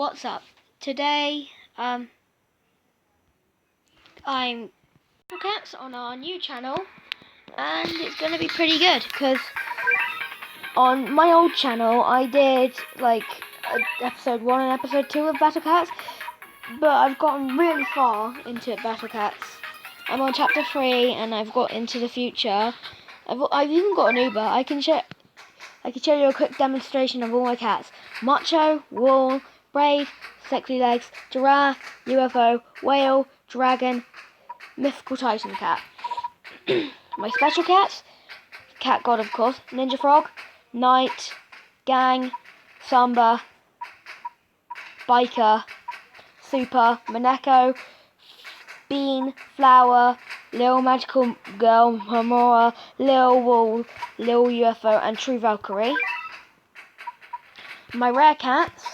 What's up? Today, I'm cats on our new channel, and it's gonna be pretty good because on my old channel I did like episode 1 and episode 2 of Battle Cats, but I've gotten really far into Battle Cats. I'm on chapter 3, and I've got into the future. I've even got an Uber. I can show you a quick demonstration of all my cats: Macho, Wool, Brave, Sexy Legs, Giraffe, UFO, Whale, Dragon, Mythical Titan Cat. My special cats: Cat God, of course, Ninja Frog, Knight, Gang, Samba, Biker, Super, Moneko, Bean, Flower, Lil Magical Girl, Hamora, Lil Wool, Lil UFO, and True Valkyrie. My rare cats: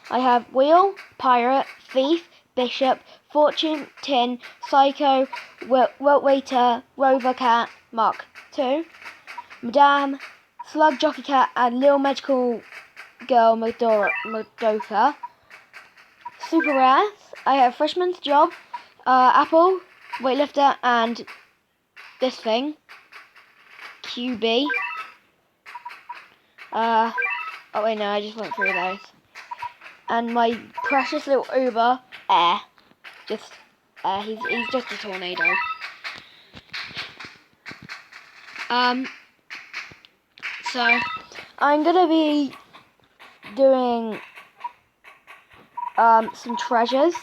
I have Wheel, Pirate, Thief, Bishop, Fortune, Tin, Psycho, Waiter, Rover Cat, Mark II, Madame, Slug Jockey Cat, and Lil Magical Girl, Madoka. Super rares: I have Freshman's Job, Apple, Weightlifter, and this thing, QB. Oh wait, no, I just went through those. And my precious little Uber, Air. He's just a tornado. So I'm gonna be doing some treasures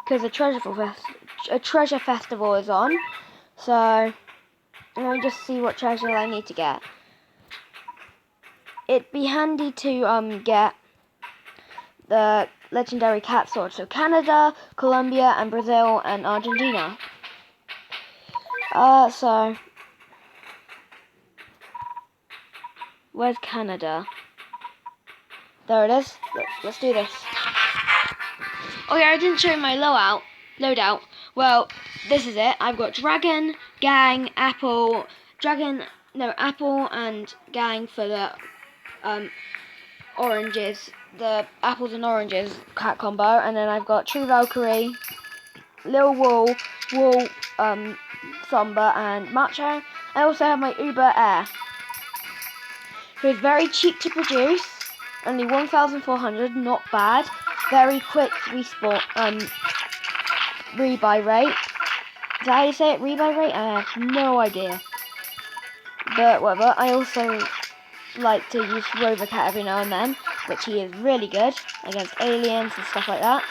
because a treasure festival is on. So let me just see what treasure I need to get. It'd be handy to get the legendary cat sword. So Canada, Colombia, and Brazil, and Argentina. So where's Canada? There it is. Let's do this. Oh yeah, I didn't show you my loadout. Well, this is it. I've got Dragon, Gang, Apple, Apple and Gang for the oranges, the apples and oranges cat combo, and then I've got True Valkyrie, Lil Wool, Samba, and Macho. I also have my Uber Air, who is very cheap to produce, only 1,400, not bad. Very quick respawn, rebuy rate. Is that how you say it? Rebuy rate? I have no idea. But whatever. I also like to use Rover Cat every now and then, which he is really good against aliens and stuff like that.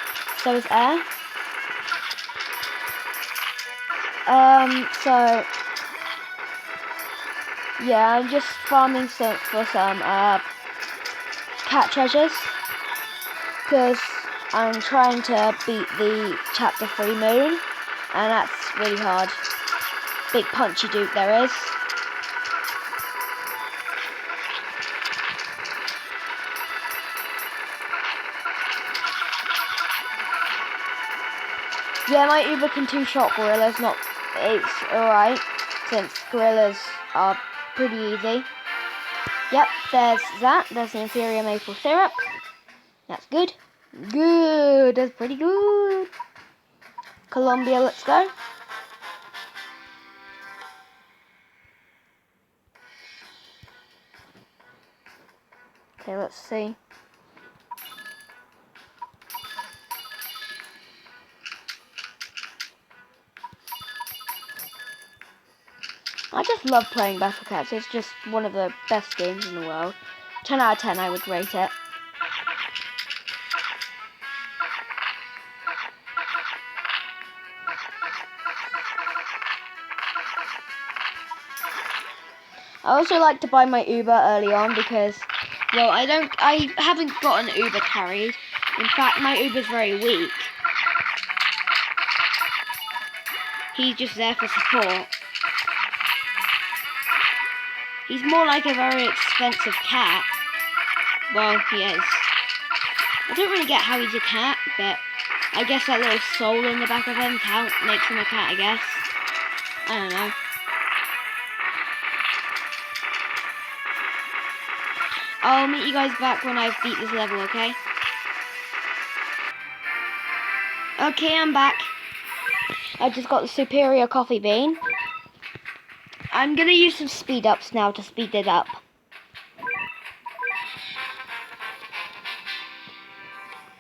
So is Air. So yeah, I'm just farming for some cat treasures because I'm trying to beat the chapter 3 moon, and that's really hard. Big punchy dude there is. Yeah, my Uber can two-shot gorillas. It's alright, since gorillas are pretty easy. Yep, there's that. There's the inferior maple syrup. That's good. Good, that's pretty good. Colombia, let's go. Okay, let's see. I just love playing Battle Cats. It's just one of the best games in the world. 10 out of 10 I would rate it. I also like to buy my Uber early on because, well, I haven't got an Uber carried. In fact, my Uber's very weak. He's just there for support. He's more like a very expensive cat. Well, he is. I don't really get how he's a cat, but I guess that little soul in the back of him makes him a cat, I guess. I don't know. I'll meet you guys back when I've beat this level, okay? Okay, I'm back. I just got the superior coffee bean. I'm gonna use some speed ups now to speed it up.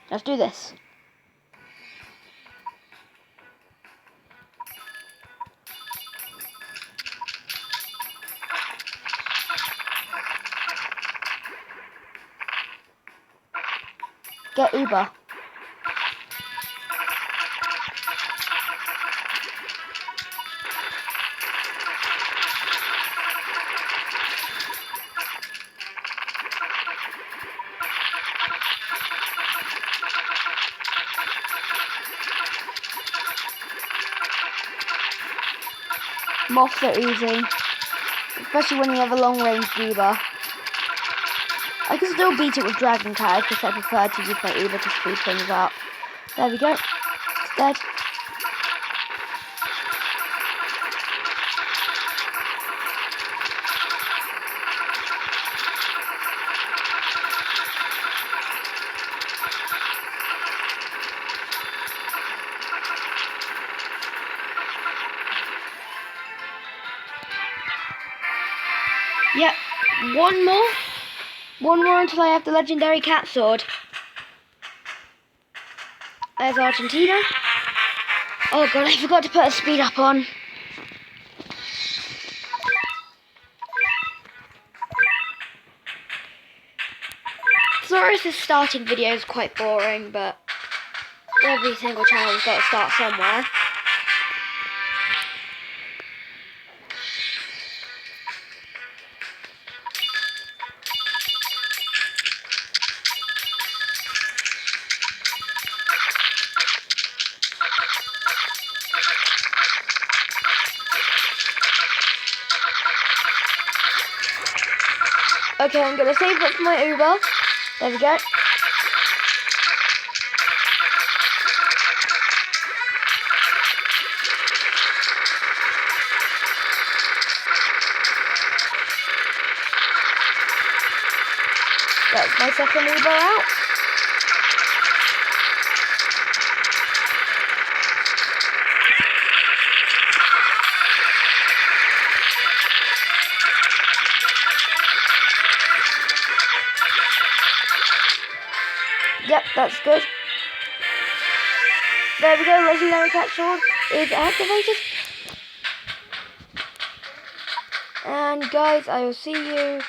Let's do this. Get Uber. Moths are easy, especially when you have a long-range Uber. I can still beat it with Dragon Tag because I prefer to use my Uber to speed things up. There we go. It's dead. Yep, one more. One more until I have the legendary cat sword. There's Argentina. Oh god, I forgot to put a speed up on. Sorry if this starting video is quite boring, but every single channel's got to start somewhere. Okay, I'm gonna save it for my Uber. There we go. That's my second Uber out. Yep, that's good. There we go, legendary cat sword is activated. And guys, I will see you